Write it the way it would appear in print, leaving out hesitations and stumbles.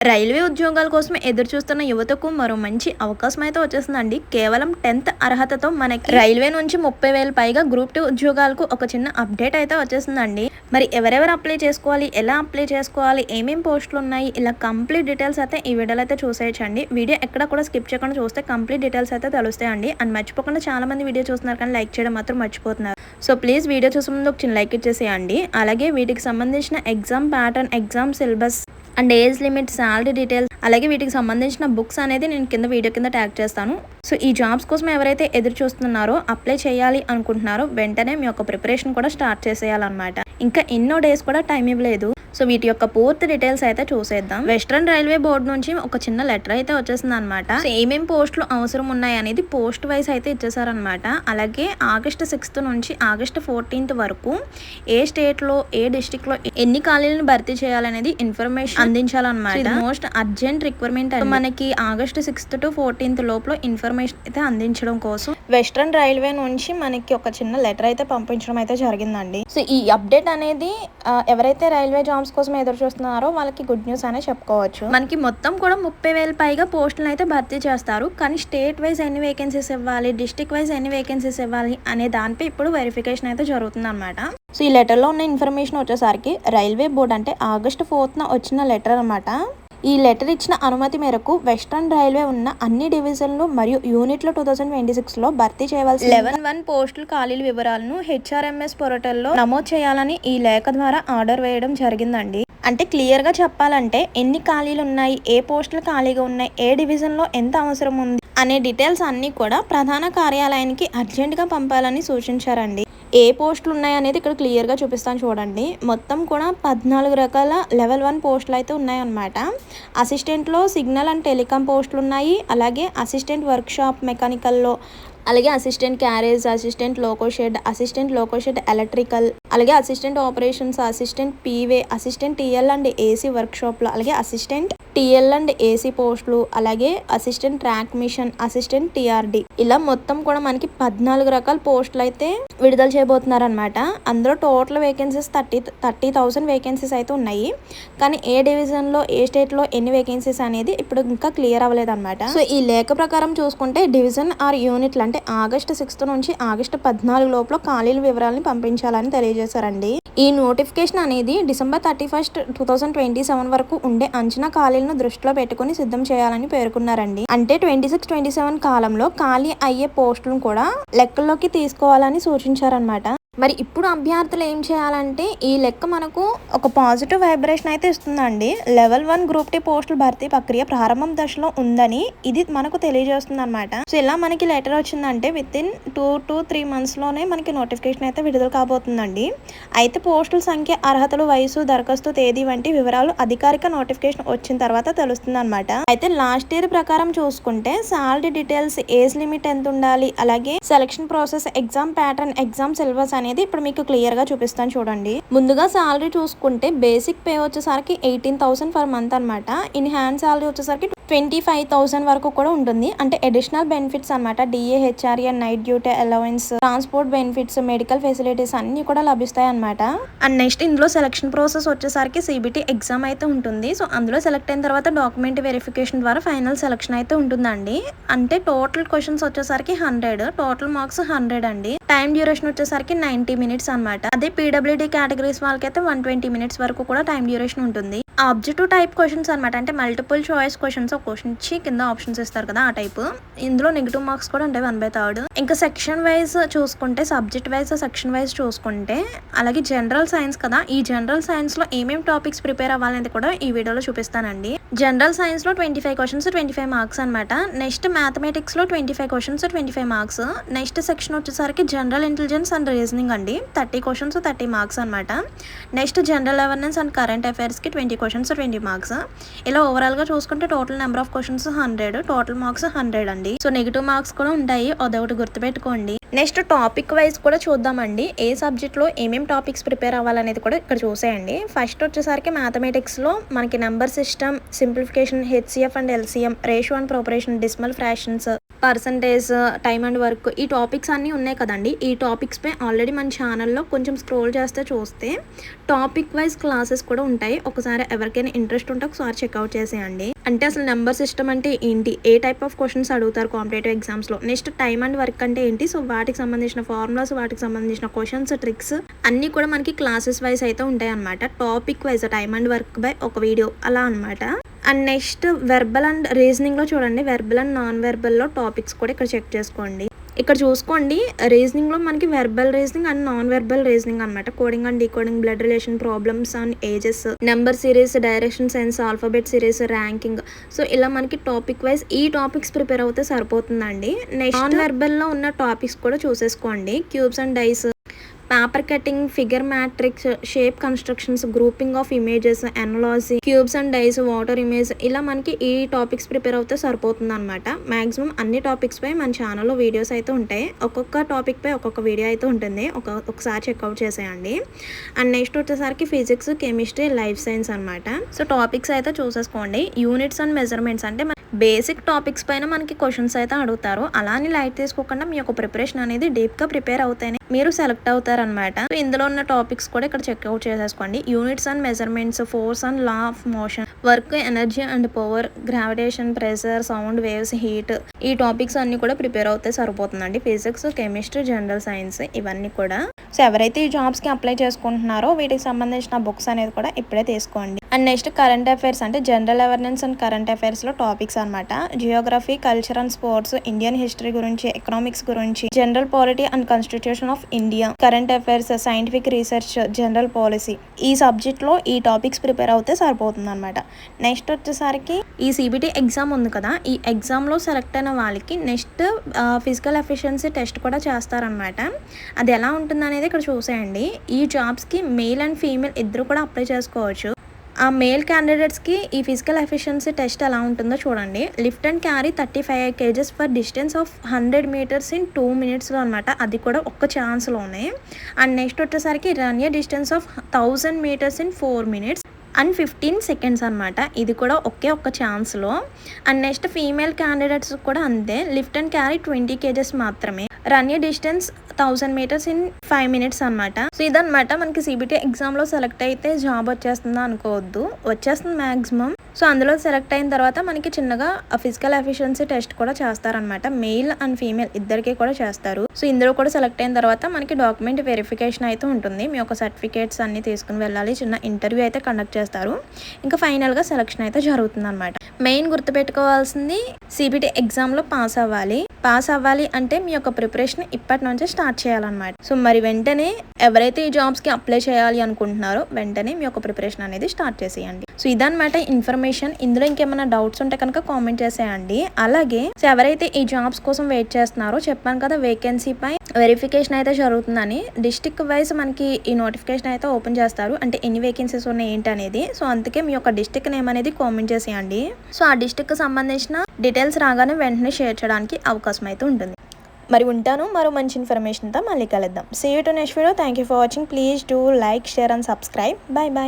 Railway ఉద్యోగాల కోసం ఎదురు చూస్తున్న యువతకు మరో మంచి అవకాశం అయితే వచ్చేసిందండి. కేవలం 10th అర్హతతో మనకి రైల్వే నుంచి 30,000 పైగా గ్రూప్ 2 ఉద్యోగాలకు ఒక చిన్న అప్డేట్ అయితే వచ్చేసిందండి. మరి ఎవరెవరు అప్లై చేసుకోవాలి, ఎలా అప్లై చేసుకోవాలి, ఏమేం పోస్టులు ఉన్నాయి, ఇలా కంప్లీట్ డీటెయిల్స్ అయితే ఈ వీడియోలో అయితే చూసేయచ్చండి. వీడియో ఎక్కడ కూడా స్కిప్ చేయకుండా చూస్తే కంప్లీట్ డీటెయిల్స్ అయితే తెలుస్తాయండి. అండ్ మర్చిపోకుండా చాలా మంది వీడియో చూస్తున్నారు కానీ లైక్ చేయడం మాత్రం మర్చిపోతున్నారు. సో ప్లీజ్ వీడియో చూసే ముందు ఒక చిన్న లైక్ ఇచ్చేసేయండి. అలాగే వీటికి సంబంధించిన exam pattern, exam syllabus and age limit, salary details, అలాగే వీటికి సంబంధించిన బుక్స్ అనేది నేను వీడియో కింద ట్యాగ్ చేస్తాను. సో ఈ జాబ్స్ కోసం ఎవరైతే ఎదురు చూస్తున్నారో, అప్లై చేయాలి అనుకుంటున్నారో వెంటనే మీ యొక్క ప్రిపరేషన్ కూడా స్టార్ట్ చేసేయాలన్నమాట. ఇంకా ఎన్నో డేస్ కూడా టైం ఇవ్వలేదు. సో వీటి యొక్క పూర్తి డీటెయిల్స్ అయితే చూసేద్దాం. వెస్ట్రన్ రైల్వే బోర్డు నుంచి ఒక చిన్న లెటర్ అయితే వచ్చేసింది అనమాట. సో ఏమేం పోస్టులు అవసరం ఉన్నాయి అనేది పోస్ట్ వైజ్ అయితే ఇచ్చేసారనమాట. అలాగే August 6th నుంచి August 14th వరకు ఏ స్టేట్ లో, ఏ డిస్ట్రిక్ట్ లో ఎన్ని ఖాళీలను భర్తీ చేయాలనేది ఇన్ఫర్మేషన్ అందించాలన్నమాట. Most urgent requirement. మనకి August 6th to 14th లోపల ఇన్ఫర్మేషన్ అయితే అందించడం కోసం వెస్ట్రన్ రైల్వే నుంచి మనకి ఒక చిన్న లెటర్ అయితే పంపించడం అయితే జరిగిందండి. సో ఈ అప్డేట్ అనేది ఎవరైతే రైల్వే జాబ్స్ కోసం ఎదురు చూస్తున్నారో వాళ్ళకి గుడ్ న్యూస్ అనే చెప్పుకోవచ్చు. మనకి మొత్తం కూడా 30,000 పైగా పోస్టులను అయితే భర్తీ చేస్తారు. కానీ స్టేట్ వైజ్ ఎన్ని వేకెన్సీస్ ఇవ్వాలి, డిస్ట్రిక్ట్ వైజ్ ఎన్ని వేకెన్సీస్ ఇవ్వాలి అనే దానిపై ఇప్పుడు వెరిఫికేషన్ అయితే జరుగుతుంది అనమాట. సో ఈ లెటర్లో ఉన్న ఇన్ఫర్మేషన్ వచ్చేసరికి రైల్వే బోర్డ్ అంటే August 4th వచ్చిన లెటర్ అనమాట. ఈ లెటర్ ఇచ్చిన అనుమతి మేరకు వెస్ట్రన్ రైల్వే ఉన్న అన్ని డివిజన్లు మరియు యూనిట్లు 2026లో భర్తీ చేయవలసిన 11 పోస్టుల ఖాళీల వివరాలను HRMS పోర్టల్లో నమోదు చేయాలని ఈ లేఖ ద్వారా ఆర్డర్ వేయడం జరిగిందండి. అంటే క్లియర్ గా చెప్పాలంటే ఎన్ని ఖాళీలు ఉన్నాయి, ఏ పోస్టులు ఖాళీగా ఉన్నాయి, ఏ డివిజన్లో ఎంత అవసరం ఉంది అనే డీటెయిల్స్ అన్ని కూడా ప్రధాన కార్యాలయానికి అర్జెంట్గా పంపాలని సూచించారండి. ఏ పోస్టులు ఉన్నాయనేది ఇక్కడ క్లియర్గా చూపిస్తాను చూడండి. మొత్తం కూడా 14 రకాల లెవెల్ 1 పోస్టులు అయితే ఉన్నాయన్నమాట. అసిస్టెంట్లో సిగ్నల్ అండ్ టెలికాం పోస్టులు ఉన్నాయి. అలాగే అసిస్టెంట్ వర్క్షాప్ మెకానికల్లో, అలాగే assistant carriage, assistant loco shed electrical, అలాగే assistant operations, assistant P way, assistant TL and AC వర్క్షాప్లో, అలాగే అసిస్టెంట్ టిఎల్ అండ్ ఏసీ పోస్టులు, అలాగే assistant track machine, assistant TRD, ఇలా మొత్తం కూడా మనకి 14 రకాల పోస్టులు అయితే విడుదల చేయబోతున్నారనమాట. అందులో టోటల్ వేకెన్సీస్ 30,000 వేకెన్సీస్ అయితే ఉన్నాయి. కానీ ఏ డివిజన్లో, ఏ స్టేట్లో ఎన్ని వేకెన్సీస్ అనేది ఇప్పుడు ఇంకా క్లియర్ అవ్వలేదు అనమాట. సో ఈ లేఖ ప్రకారం చూసుకుంటే డివిజన్ ఆర్ యూనిట్లు అంటే August 6th నుంచి August 14 లోపల ఖాళీల వివరాలను పంపించాలని తెలియజేశారండి. ఈ నోటిఫికేషన్ అనేది December 31st, 2027 వరకు ఉండే అంచనా ఖాళీలను దృష్టిలో పెట్టుకుని సిద్ధం చేయాలని పేర్కొన్నారండి. అంటే 26-27 కాలంలో ఖాళీ అయ్యే పోస్టులను కూడా లెక్కల్లోకి తీసుకోవాలని సూచించారనమాట. మరి ఇప్పుడు అభ్యర్థులు ఏం చేయాలంటే ఈ లెక్క మనకు ఒక పాజిటివ్ వైబ్రేషన్ అయితే ఇస్తుందండి. లెవెల్ 1 గ్రూప్ 2 పోస్టుల భర్తీ ప్రక్రియ ప్రారంభం దశలో ఉందని ఇది మనకు తెలియజేస్తుంది అనమాట. సో ఇలా మనకి లెటర్ వచ్చిందంటే వితిన్ 2 to 3 months లోనే మనకి నోటిఫికేషన్ అయితే విడుదల కాబోతుందండి. అయితే పోస్టుల సంఖ్య, అర్హతలు, వయసు, దరఖాస్తు తేదీ వంటి వివరాలు అధికారిక నోటిఫికేషన్ వచ్చిన తర్వాత తెలుస్తుంది అనమాట. అయితే లాస్ట్ ఇయర్ ప్రకారం చూసుకుంటే శాలరీ డీటెయిల్స్, ఏజ్ లిమిట్ ఎంత ఉండాలి, అలాగే selection process, exam pattern, exam syllabus అనేది ఇప్పుడు మీకు క్లియర్ గా చూపిస్తాను చూడండి. ముందుగా శాలరీ చూసుకుంటే బేసిక్ పే వచ్చేసరికి 18,000 per month అనమాట. ఇన్ హ్యాండ్ శాలరీ వచ్చేసరికి 25,000 వరకు కూడా ఉంటుంది. అంటే అడిషనల్ బెనిఫిట్స్ అనమాట. DA, HRA, night duty allowance, transport benefits, medical facilities అన్ని కూడా లభిస్తాయి అనమాట. అండ్ నెక్స్ట్ ఇందులో సెలక్షన్ ప్రాసెస్ వచ్చేసరికి CBT ఎగ్జామ్ అయితే ఉంటుంది. సో అందులో సెలెక్ట్ అయిన తర్వాత డాక్యుమెంట్ వెరిఫికేషన్ ద్వారా ఫైనల్ సెలక్షన్ అయితే ఉంటుందండి. అంటే టోటల్ క్వశ్చన్స్ వచ్చేసరికి 100, టోటల్ మార్క్స్ 100 అండి. టైం డ్యూరేషన్ వచ్చేసరికి 90 minutes అనమాట. అదే PWD కేటగిరీస్ వాళ్ళకైతే 120 minutes వరకు కూడా టైం డ్యూరేషన్ ఉంటుంది. ఆబ్జెక్టివ్ టైప్ క్వశ్చన్స్ అనమాట. అంటే మల్టిపుల్ చాయిస్ క్వశ్చన్స్, ఒక క్వశ్చన్ ఇచ్చి కింద ఆప్షన్స్ ఇస్తారు కదా, ఆ టైప్. ఇందులో నెగిటివ్ మార్క్స్ కూడా ఉంటాయి 1/3. ఇంకా సెక్షన్ వైజ్ చూసుకుంటే, సబ్జెక్ట్ వైజ్, సెక్షన్ వైజ్ చూసుకుంటే, అలాగే జనరల్ సైన్స్ కదా, ఈ జనరల్ సైన్స్ లో ఏమేమి టాపిక్స్ ప్రిపేర్ అవ్వాలనేది కూడా ఈ వీడియోలో చూపిస్తానండి. జనరల్ సైన్స్ లో 25 questions 25 మార్క్స్ అనమాట. నెక్స్ట్ మ్యాథమెటిక్స్ లో 25 questions 25 మార్క్స్. నెక్స్ట్ సెక్షన్ వచ్చేసరికి జనరల్ ఇంటెలిజెన్స్ అండ్ రీజనింగ్ అండి, 30 questions 30 మార్క్స్ అనమాట. Next general awareness and current affairs కి 20 questions 20 మార్క్స్. ఇలా ఓవరాల్ గా చూసుకుంటే total number of questions 100, total marks 100 అండి. సో నెగిటివ్ మార్క్స్ కూడా ఉంటాయి, అదొకటి గుర్తుపెట్టుకోండి. నెక్స్ట్ టాపిక్ వైజ్ కూడా చూద్దామండి. ఏ సబ్జెక్ట్లో ఏమేమి టాపిక్స్ ప్రిపేర్ అవ్వాలనేది కూడా ఇక్కడ చూసేయండి. ఫస్ట్ వచ్చేసరికి మ్యాథమెటిక్స్లో మనకి number system, simplification, HCF and LCM, ratio and proportion, decimal fractions, percentage, time and work, ఈ టాపిక్స్ అన్నీ ఉన్నాయి కదండి. ఈ టాపిక్స్పై ఆల్రెడీ మన ఛానల్లో కొంచెం స్క్రోల్ చూస్తే టాపిక్ వైజ్ క్లాసెస్ కూడా ఉంటాయి. ఒకసారి ఎవరికైనా ఇంట్రెస్ట్ ఉంటే ఒకసారి చెక్అవుట్ చేసేయండి. అంటే అసలు నెంబర్ సిస్టమ్ అంటే ఏంటి, ఏ టైప్ ఆఫ్ క్వశ్చన్స్ అడుగుతారు కాంపిటేటివ్ ఎగ్జామ్స్లో, నెక్స్ట్ టైమ్ అండ్ వర్క్ అంటే ఏంటి, సో వాటికి సంబంధించిన ఫార్ములాస్, వాటికి సంబంధించిన క్వశ్చన్స్, ట్రిక్స్ అన్నీ కూడా మనకి క్లాసెస్ వైజ్ అయితే ఉంటాయి అనమాట. Topic wise time and work by ఒక వీడియో అలా అనమాట. అండ్ నెక్స్ట్ వెర్బల్ అండ్ రీజనింగ్లో చూడండి, వెర్బల్ అండ్ నాన్ వెర్బల్లో టాపిక్స్ కూడా ఇక్కడ చెక్ చేసుకోండి. ఇక్కడ చూసుకోండి, రీజనింగ్లో మనకి verbal reasoning and non verbal reasoning అనమాట. Coding and decoding, blood relation, problems and ages, number series, direction sense, alphabet series, ranking. So ఇలా మనకి టాపిక్ వైజ్ ఈ టాపిక్స్ ప్రిపేర్ అవుతే సరిపోతుందండి. నెక్స్ట్ నాన్ వెర్బల్లో ఉన్న టాపిక్స్ కూడా చూసేసుకోండి. Cubes and dice, paper cutting, figure matrix, shape constructions, grouping of images, analogy, cubes and dice, water image, ఇలా మనకి ఈ టాపిక్స్ ప్రిపేర్ అవుతే సరిపోతుంది అనమాట. మాక్సిమం అన్ని టాపిక్స్ పై మన ఛానల్లో వీడియోస్ అయితే ఉంటాయి. ఒక్కొక్క టాపిక్ పై ఒక్కొక్క వీడియో అయితే ఉంటుంది, ఒకసారి చెక్అవుట్ చేసేయండి. అండ్ నెక్స్ట్ వచ్చేసరికి ఫిజిక్స్, కెమిస్ట్రీ, లైఫ్ సైన్స్ అనమాట. సో టాపిక్స్ అయితే చూసేసుకోండి. యూనిట్స్ అండ్ మెజర్మెంట్స్ అంటే బేసిక్ టాపిక్స్ పైన మనకి క్వశ్చన్స్ అయితే అడుగుతారు. అలానే లైట్ తీసుకోకుండా మీ యొక్క ప్రిపరేషన్ అనేది డీప్గా ప్రిపేర్ అవుతాయి మీరు సెలెక్ట్ అవుతారనమాట. సో ఇందులో ఉన్న టాపిక్స్ కూడా ఇక్కడ చెక్అవుట్ చేసేసుకోండి. Units and measurements, force and law of motion, work, energy and power, gravitation, pressure, sound waves, heat, ఈ టాపిక్స్ అన్ని కూడా ప్రిపేర్ అవుతే సరిపోతుందండి. ఫిజిక్స్, కెమిస్ట్రీ, జనరల్ సైన్స్ ఇవన్నీ కూడా. సో ఎవరైతే ఈ జాబ్స్కి అప్లై చేసుకుంటున్నారో వీటికి సంబంధించిన బుక్స్ అనేది కూడా ఇప్పుడే తీసుకోండి. అండ్ నెక్స్ట్ కరెంట్ అఫైర్స్ అంటే జనరల్ అవేర్నెస్ అండ్ కరెంట్ అఫైర్స్లో టాపిక్స్ అనమాట. Geography, culture and sports, Indian history గురించి, ఎకనామిక్స్ గురించి, general polity and constitution of India, current affairs, scientific research, general policy, ఈ సబ్జెక్ట్లో ఈ టాపిక్స్ ప్రిపేర్ అవుతే సరిపోతుంది అనమాట. నెక్స్ట్ వచ్చేసరికి ఈ సిబిటి ఎగ్జామ్ ఉంది కదా, ఈ ఎగ్జామ్లో సెలెక్ట్ అయిన వాళ్ళకి నెక్స్ట్ ఫిజికల్ ఎఫిషియన్సీ టెస్ట్ కూడా చేస్తారనమాట. అది ఎలా ఉంటుంది అనేది ఇక్కడ చూసేయండి. ఈ జాబ్స్కి మేల్ అండ్ ఫీమేల్ ఇద్దరు కూడా అప్లై చేసుకోవచ్చు. ఆ మేల్ క్యాండిడేట్స్కి ఈ ఫిజికల్ ఎఫిషియన్సీ టెస్ట్ ఎలా ఉంటుందో చూడండి. Lift and carry 35 kgs for distance of 100 meters in 2 minutesలో అనమాట. అది కూడా ఒక్క ఛాన్స్లోనే. అండ్ నెక్స్ట్ వచ్చేసరికి run a distance of 1000 meters in 4 minutes and 15 seconds అనమాట. ఇది కూడా ఒక్క ఛాన్స్లో. అండ్ నెక్స్ట్ ఫీమేల్ క్యాండిడేట్స్ కూడా అంతే, లిఫ్ట్ అండ్ క్యారీ 20 kgs మాత్రమే, run a distance 1000 meters in 5 minutes అనమాట. సో ఇదనమాట మనకి సిబిటి ఎగ్జామ్లో సెలెక్ట్ అయితే జాబ్ వచ్చేస్తుందా అనుకోవద్దు, వచ్చేస్తుంది మ్యాక్సిమం. సో అందులో సెలెక్ట్ అయిన తర్వాత మనకి చిన్నగా ఫిజికల్ ఎఫిషియన్సీ టెస్ట్ కూడా చేస్తారనమాట. మెయిల్ అండ్ ఫీమేల్ ఇద్దరికి కూడా చేస్తారు. సో ఇందులో కూడా సెలెక్ట్ అయిన తర్వాత మనకి డాక్యుమెంట్ వెరిఫికేషన్ అయితే ఉంటుంది. మీ యొక్క సర్టిఫికేట్స్ అన్ని తీసుకుని వెళ్ళాలి, చిన్న ఇంటర్వ్యూ అయితే కండక్ట్ చేస్తారు. ఇంకా ఫైనల్గా సెలెక్షన్ అయితే జరుగుతుంది అనమాట. మెయిన్ గుర్తుపెట్టుకోవాల్సింది సిబిటి ఎగ్జామ్లో పాస్ అవ్వాలి అంటే మీ యొక్క ప్రిపరేషన్ ఇప్పటి నుంచే స్టార్ట్ చేయాలన్నమాట. సో మరి వెంటనే ఎవరైతే ఈ జాబ్స్కి అప్లై చేయాలి అనుకుంటున్నారో వెంటనే మీ యొక్క ప్రిపరేషన్ అనేది స్టార్ట్ చేసేయండి. సో ఇదన్నమాట ఇన్ఫర్మేషన్. ఇందులో ఇంకేమైనా డౌట్స్ ఉంటే కనుక కామెంట్ చేసేయండి. అలాగే సో ఎవరైతే ఈ జాబ్స్ కోసం వెయిట్ చేస్తున్నారో చెప్పాను కదా, వేకెన్సీ పై వెరిఫికేషన్ అయితే జరుగుతుందని. డిస్ట్రిక్ట్ వైజ్ మనకి ఈ నోటిఫికేషన్ అయితే ఓపెన్ చేస్తారు, అంటే ఎన్ని వేకెన్సీస్ ఉన్నాయి ఏంటి అనేది. సో అందుకే మీ యొక్క డిస్ట్రిక్ట్ నేమ్ అనేది కామెంట్ చేసేయండి. సో ఆ డిస్ట్రిక్ట్ సంబంధించిన డీటెయిల్స్ రాగానే వెంటనే షేర్ చేయడానికి అవకాశం అయితే ఉంటుంది. మరి ఉంటాను, మరో మంచి ఇన్ఫర్మేషన్తో మళ్ళీ కలుద్దాం. See you to next video. Thank you for watching. Please do like, share and subscribe. By.